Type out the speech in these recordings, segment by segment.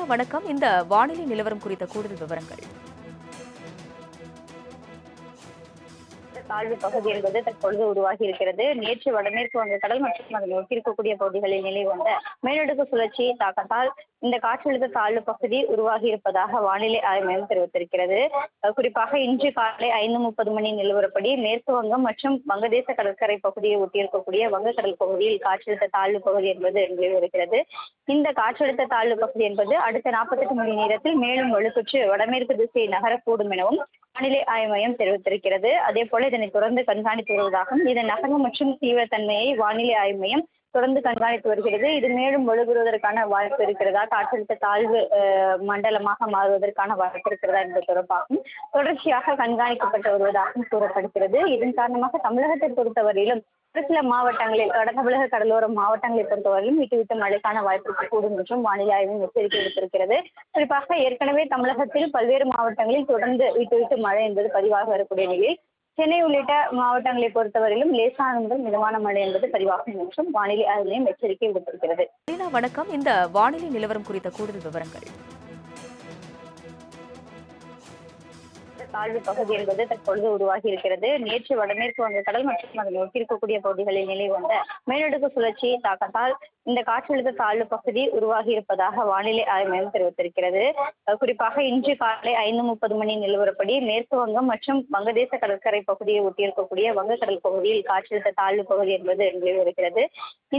வணக்கம். இந்த வானிலை நிலவரம் குறித்த கூடுதல் விவரங்கள். தாழ்வு பகுதி என்பது தற்பொழுது உருவாகி இருக்கிறது. நேற்று வடமேற்கு வங்கக்கடல் மற்றும் அதனை ஒட்டியிருக்கக்கூடிய பகுதிகளில் நிலை வந்த மேலடுக்கு சுழற்சி தாக்கத்தால் இந்த காற்றழுத்த தாழ்வு பகுதி உருவாகி இருப்பதாக வானிலை ஆய்வு மையம் தெரிவித்திருக்கிறது. குறிப்பாக இன்று காலை 5:30 மணி நிலவரப்படி மேற்கு வங்கம் மற்றும் வங்கதேச கடற்கரை பகுதியை ஒட்டியிருக்கக்கூடிய வங்கக்கடல் பகுதியில் காற்றழுத்த தாழ்வு பகுதி என்பது நிலவி வருகிறது. இந்த காற்றழுத்த தாழ்வு பகுதி என்பது அடுத்த 48 மணி நேரத்தில் மேலும் வலுப்பெற்று வடமேற்கு திசையை நகரக்கூடும் எனவும் வானிலை ஆய்வு மையம் தெரிவித்திருக்கிறது. அதே போல இதனை தொடர்ந்து கண்காணித்து வருவதாகவும் இதன் நகர்வு மற்றும் தீவிரத்தன்மையை வானிலை ஆய்வு மையம் தொடர்ந்து கண்காணித்து வருகிறது. இது மேலும் வலுப்பெறுவதற்கான வாய்ப்பு இருக்கிறதா, காற்றழுத்த தாழ்வு மண்டலமாக மாறுவதற்கான வாய்ப்பு இருக்கிறதா என்பது தொடர்பாகவும் தொடர்ச்சியாக கண்காணிக்கப்பட்டு வருவதாகவும் கூறப்படுகிறது. இதன் காரணமாக தமிழகத்தை பொறுத்தவரையிலும் ஒரு சில மாவட்டங்களில் வடதமிழக கடலோர மாவட்டங்களை பொறுத்தவரையிலும் விட்டு மழைக்கான வாய்ப்பு கூடும் என்றும் வானிலை ஆய்வு எச்சரிக்கை விடுத்திருக்கிறது. குறிப்பாக ஏற்கனவே தமிழகத்தில் பல்வேறு மாவட்டங்களில் தொடர்ந்து விட்டு மழை என்பது பதிவாக வரக்கூடிய நிலையில் சென்னை உள்ளிட்ட மாவட்டங்களை பொறுத்தவரையிலும் லேசான முதல் மிதமான மழை என்பது பதிவாகும் என்றும் வானிலை ஆய்வு மையம் எச்சரிக்கை விடுத்திருக்கிறது. வணக்கம். இந்த வானிலை நிலவரம் குறித்த கூடுதல் விவரங்கள். தாழ்வு பகுதி என்பது தற்பொழுது உருவாகி இருக்கிறது. நேற்று வடமேற்கு வங்கக்கடல் மற்றும் அதனை ஒட்டியிருக்கக்கூடிய பகுதிகளில் நிலை வந்த மேலடுக்கு சுழற்சி தாக்கத்தால் இந்த காற்றழுத்த தாழ்வு பகுதி உருவாகி இருப்பதாக வானிலை ஆய்வு மையம் தெரிவித்திருக்கிறது. குறிப்பாக இன்று காலை 5:30 மணி நிலவரப்படி மேற்கு வங்கம் மற்றும் வங்கதேச கடற்கரை பகுதியை ஒட்டியிருக்கக்கூடிய வங்கக்கடல் பகுதியில் காற்றழுத்த தாழ்வு பகுதி என்பது நிலவி வருகிறது.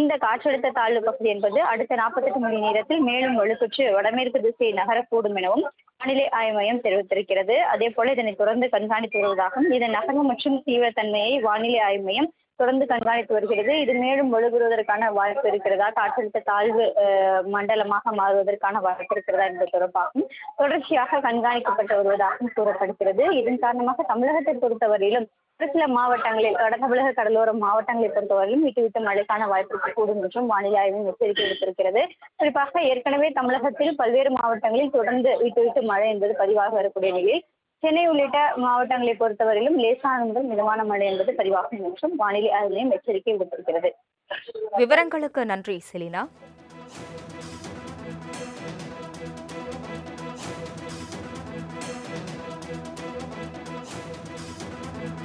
இந்த காற்றழுத்த தாழ்வு பகுதி என்பது அடுத்த 48 மணி நேரத்தில் மேலும் வலுப்பெற்று வடமேற்கு திசையை நகரக்கூடும் எனவும் வானிலை ஆய்வு மையம் தெரிவித்திருக்கிறது. அதே போல இதனை தொடர்ந்து கண்காணித்து வருவதாகவும் இதன் நகர்வு மற்றும் தீவிரத்தன்மையை வானிலை ஆய்வு மையம் தொடர்ந்து கண்காணித்து வருகிறது. இது மேலும் வலுப்பெறுவதற்கான வாய்ப்பு இருக்கிறதா, காற்றழுத்த தாழ்வு மண்டலமாக மாறுவதற்கான வாய்ப்பு இருக்கிறதா என்பது தொடர்பாகவும் தொடர்ச்சியாக கண்காணிக்கப்பட்டு வருவதாகவும் கூறப்படுகிறது. இதன் காரணமாக தமிழகத்தை பொறுத்தவரையிலும் ஒரு சில மாவட்டங்களில் வடதமிழக கடலோர மாவட்டங்களை பொறுத்தவரையிலும் விட்டு மழைக்கான வாய்ப்பு கூடும் என்றும் வானிலை ஆய்வு எச்சரிக்கை விடுத்திருக்கிறது. குறிப்பாக ஏற்கனவே தமிழகத்தில் பல்வேறு மாவட்டங்களில் தொடர்ந்து விட்டு மழை என்பது பதிவாக வரக்கூடிய நிலையில் சென்னை உள்ளிட்ட மாவட்டங்களை பொறுத்தவரையிலும் லேசான முதல் மிதமான மழை என்பது பதிவாகும் என்றும் வானிலை ஆய்வு மையம் எச்சரிக்கை விடுத்திருக்கிறது. விவரங்களுக்கு நன்றி செலினா.